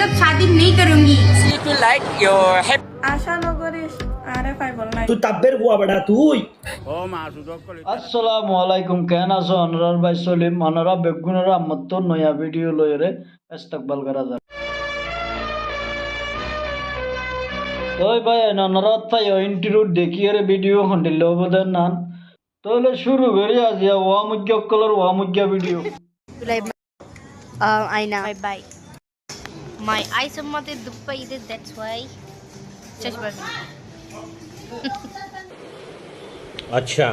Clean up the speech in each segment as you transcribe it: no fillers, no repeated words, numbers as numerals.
तक शादी नहीं करूंगी। If you like your happy আশা নগরীর আরে পাইবল নাই তুই তাব্বের হুয়া বেড়া তুই আসসালামু আলাইকুম কেন আছো অনরার ভাই সলিম অনরা বেগুনের আম্মত নয়া ভিডিও লইরে ইস্তেকবাল করা যায় তোই ভাই অনরাত পাই ইন্টারভিউ দেখিয়ে ভিডিও হন্ডিল বদন নান তোলে শুরু করি আজ ওয়া মুজ্জা কলর ওয়া মুজ্জা video Aina. Bye. My eyes are not the that's why. Just अच्छा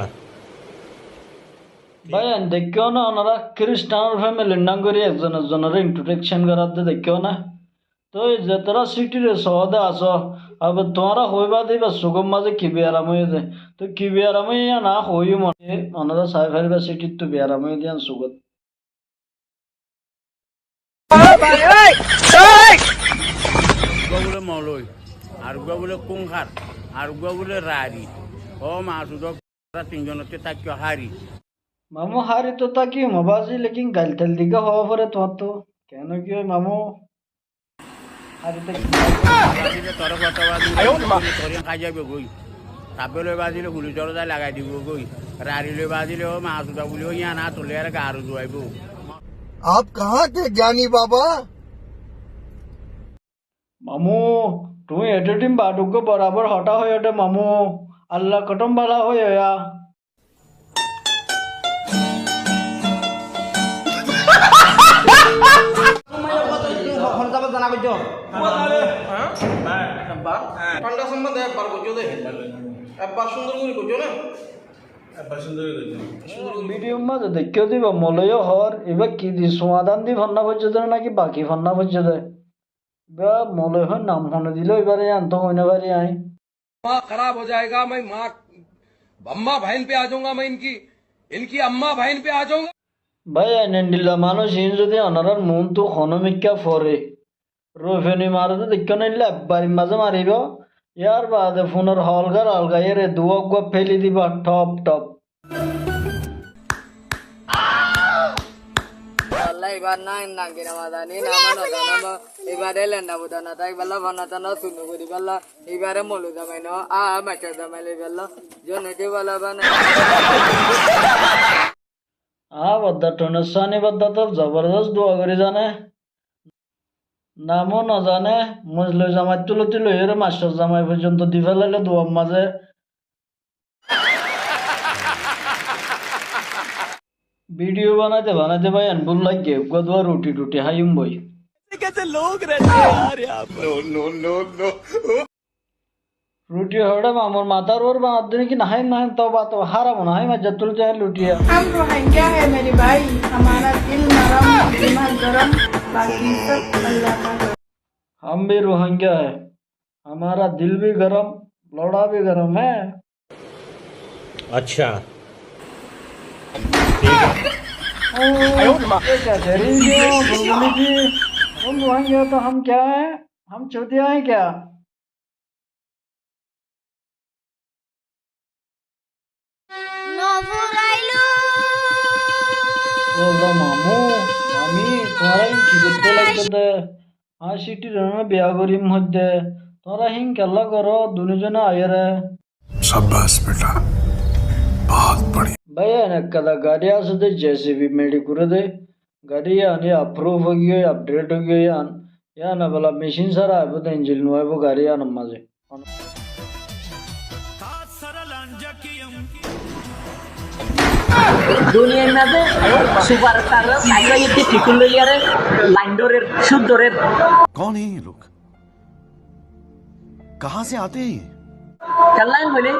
ভাই দেখিও না ওনারা খ্রিস্টান ফ্যামিলির নাম করে একজনের ইন্ট্রোডাকশন করাতে দেখিও না তো যে তোরা সিটিরে সহদে আসো আবার তোমরা হইবা দিবা সুগম মাঝে কি বিয়ারাম হয়ে যায় তো কি বিয়ারাম হইয়া না হইও মনে ওনারা সাইফারি বা সিটির তো বিয়ারাম হয়ে দিয়ান সুগত বলে মলই আর বলে কুংখার আর বলে রারি ও মাসুদক তিনজনকে তাকে হারি মামু হারি তো তাকি মবাজি লেকিন গাল তেল দিকে হওয়া পরে তোমার তো কেন কি হয় মামু হারি তোর কথা বাজিলে খাই যাবে গই তাপলে বাজিলে গুলি দরজা লাগাই দিব গই রারিলে বাজিলে ও মাসুদা বলি ইয়া না তোলে আর গারু জুয়াইব आप कहाँ थे ज्ञानी बाबा মামু তুমি এটো টিম বাটুকো বরাবর হটা হয়ে ওঠে মামু আল্লাহ কটম বালা হয়ে ভিডিও মাঝে দেখিও দিব মলয় হর এবার কি দি সমাধান দি ফন্না পর্যন্ত নাকি বাকি ফন্না পর্যন্ত বা মলয় হয় নাম ফোনে দিল এবারে আনতো হয় না বাড়ি আই माँ खराब हो जाएगा मैं माँ अम्मा बहन पे आ जाऊंगा मैं इनकी अम्मा बहन पे आ जाऊंगा ভাই এনেন্ডিল্লা মানুষ ইন যদি অনারার মন তো হনমিকা ফরে রফেনি মারতে দেখিও নিলে একবারি মাঝে মারিব ইয়ার বাদে ফোনের হলগার অলগাইয়ের দুয়ক ফেলি দিবা টপ টপ এবার না নাঙ্গিনা মাদানি নামা নদানাম এবারে লেন্ডা বুদানা তাই বেলা বানাতানা শুনু করি বেলা এবারে মলু দামাই ন মাচা দামাইলে বেলা জনকে বেলা বানা বদ্দা টনসানি বদ্দা তো জবরদস্ত দোয়া করে জানে নামও নজানে মজলই জামাই তুলতি লইয়ের মাস্টার জামাই পর্যন্ত দি ফেলাইলে দোয়ার মাঝে ভিডিও বানাইতে বানাইতে ভাই আনবুল লাগে গদুয়া রুটি টুটি হাইম বই রুটি হড়ে আমার মাথার ওর বানাত দিন কি নাহাই নাহাই তো বাত হারাম নাহাই মা জতুল চাই লুটিয়া हम रोहिंग्या है मेरे भाई हमारा दिल नरम दिमाग गरम बाकी सब अल्लाह का हम भी रोहिंग्या है हमारा दिल भी गरम लोड़ा भी गरम है अच्छा क्या बुलबुली जी तुम रोहिंग्या तो हम क्या है हम चौथिया हैं क्या মামু আমি তোমরা কি করতে লাগবে আর সিটির বিয়া করিম মধ্যে তোমরা হিং কেলা করো দুজনে আয়েরে शाबाश बेटा बहुत बढ़िया ভাই একটা গাড়ি আছে দে জেসিবি মেডি করে দে গাড়ি আনি অ্যাপ্রুভ হয়ে গিয়ে আপডেট হয়ে গিয়ে আন ইয়া না বলা মেশিন সারা আইব তো ইঞ্জিন নয় গাড়ি আন মাঝে দুনিয়ার মাঝে সুপারস্টার সাইকেল একটি টিকুল লইয়ারে লাইন্ডরের সুন্দরের कौन है ये लोग कहाँ से आते हैं ये খেলায় হইলে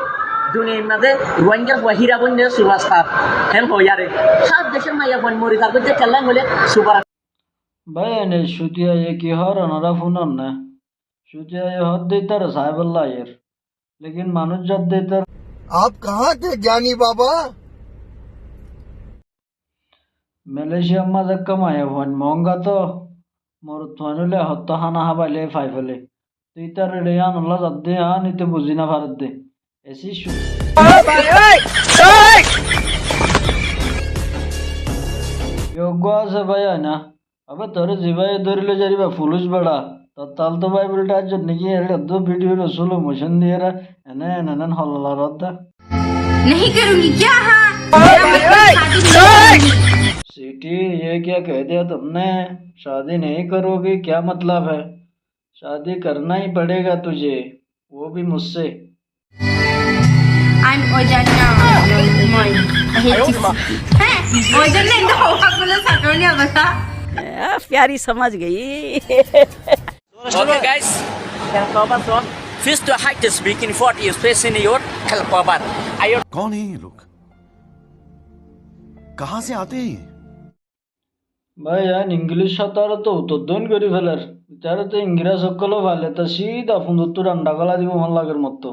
দুনিয়ার মাঝে রোহিঙ্গা বহিরা বন্ধে সুপারস্টার হেল হইয়ারে সব দেশের মাইয়া বন মরি তারপর যে খেলায় হইলে সুপার ভাই এনে সুতিয়া এ কি হর ওনারা ফোন না সুতিয়া এ হদ দিতার সাহেবুল্লাহ এর লেকিন মানুষ যত দিতার आप कहाँ थे ज्ञानी बाबा মালয়েশিয়া মাঝে কামায় ফোন মহঙ্গা তো মোর থানলে হত হানা হাবাইলে ফাই ফেলে তুই তার রে আনলা যাদ দে নিতে বুঝি না ভারত দে এসি যোগ্য আছে ভাই না আবে তোরে জিবাই ধরিলে যারিবা পুলিশ বেড়া তো তাল তো বাইবেলটার জন্য কি এর দো ভিডিও রসুল মোশন দিয়ে এনে এনে হল্লা রদ্দা नहीं करूंगी क्या हाँ मेरा मतलब शादी नहीं करूंगी। सिटी ये क्या कह दिया तुमने? शादी नहीं करोगी क्या मतलब है? शादी करना ही पड़ेगा तुझे, वो भी मुझसे। I'm Ojanna Moy. I hate you. हैं Ojanna इंदा होगा बोला सटोनिया बता प्यारी समझ गई Okay, guys. Fish to hike this week in 40 years facing your Kalpabat. कौन है ये लोग कहाँ से आते हैं ये? ভাই ইয়ান ইংলিশ সাঁতারে তো উত্তোলন করে ফেলার তারা তো ইংরেজ সকলও ভালে তা সিধা ফুন্দুত্তু রান্না গলা দিব মন লাগের মতো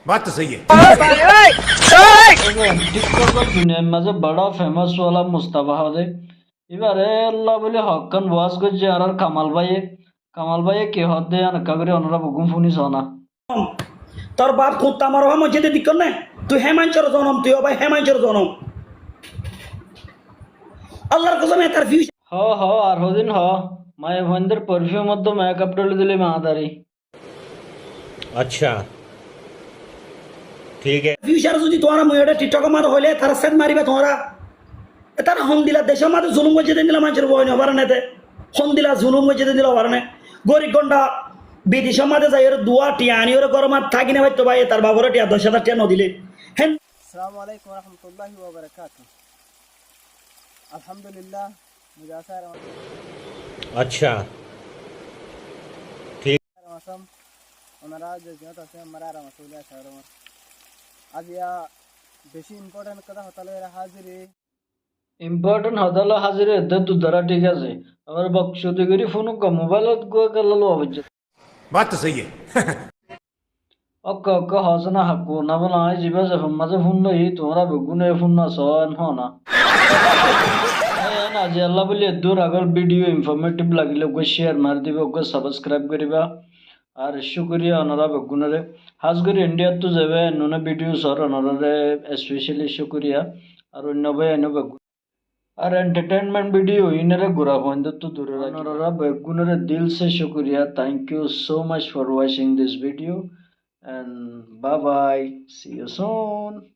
बात तो सही है টিকটকের দুনিয়ার মাঝে বড় ফেমাস ওয়ালা মুস্তাফা হবে এবারে আল্লাহ বলে হকান ওয়াজ করছে আর কামাল ভাইয়ে কে হদ দেয় আনকা করে অনরা বগুম ফুনি সনা তোর বাপ খুঁত আমার হওয়া মসজিদে দিক না তুই হেমাঞ্চর জনম তুই ভাই হেমাঞ্চর জনম আল্লাহর কসমে তার ফিউচার হ আর হদিন মায়ে ভন্দের পারফিউম মধ্যে মেকআপ ডলে দিলে মাদারি अच्छा ठीक है ফিউচার যদি তোমরা মইটা টিকটক মার হইলে তার সেট মারিবা তোমরা তার হন দিলা দেশের মাঝে জুলুম মসজিদে দিলা মানুষের বই নবার নেতে হন দিলা জুলুম মসজিদে দিলা পারে না গরিব গন্ডা বিদেশের মাঝে যাই ওর দুয়া টিয়া আনি ওর গরমাত থাকি না ভাই তো ভাই তার বাবর টিয়া 10,000 টিয়া নদিলে হেন अस्सलाम वालेकुम रहमतुल्लाहि व बरकातहू अल्हम्दुलिल्लाह मुजासार अच्छा ठीक मौसम ওনারা যে জত আছে মারা রামাতুল্লাহ শহর আজ ইয়া বেশি ইম্পর্টেন্ট কথা হতালে হাজিরি ইম্পর্টেন্ট হদাল হাজির এতে দুধারা ঠিক আছে আবার বকশতি করি ফোন মোবাইলত গো গেলালো অবজ্জ बात तो सही है অক্ক হসনা হাকু না বলা আই জিবা যে মাঝে ফোন নই তোমরা বেগুনে ফোন না সন হ না না যে আল্লাহ বলি দূর আগর ভিডিও ইনফরমেটিভ লাগিলে গো শেয়ার মার দিবে গো সাবস্ক্রাইব করিবা আর শুকরিয়া ওনারা বেগুনরে হাজ করে ইন্ডিয়া তো যাবে ননে ভিডিও সর ওনারে স্পেশালি শুকরিয়া আর অন্য ভাই এনে বেগুন আর एंटरटेनमेंट वीडियो इनरे गुरा बंद तो दूर ओनारा बेगुनरे दिल से शुक्रिया thank you so much for watching this video and bye bye see you soon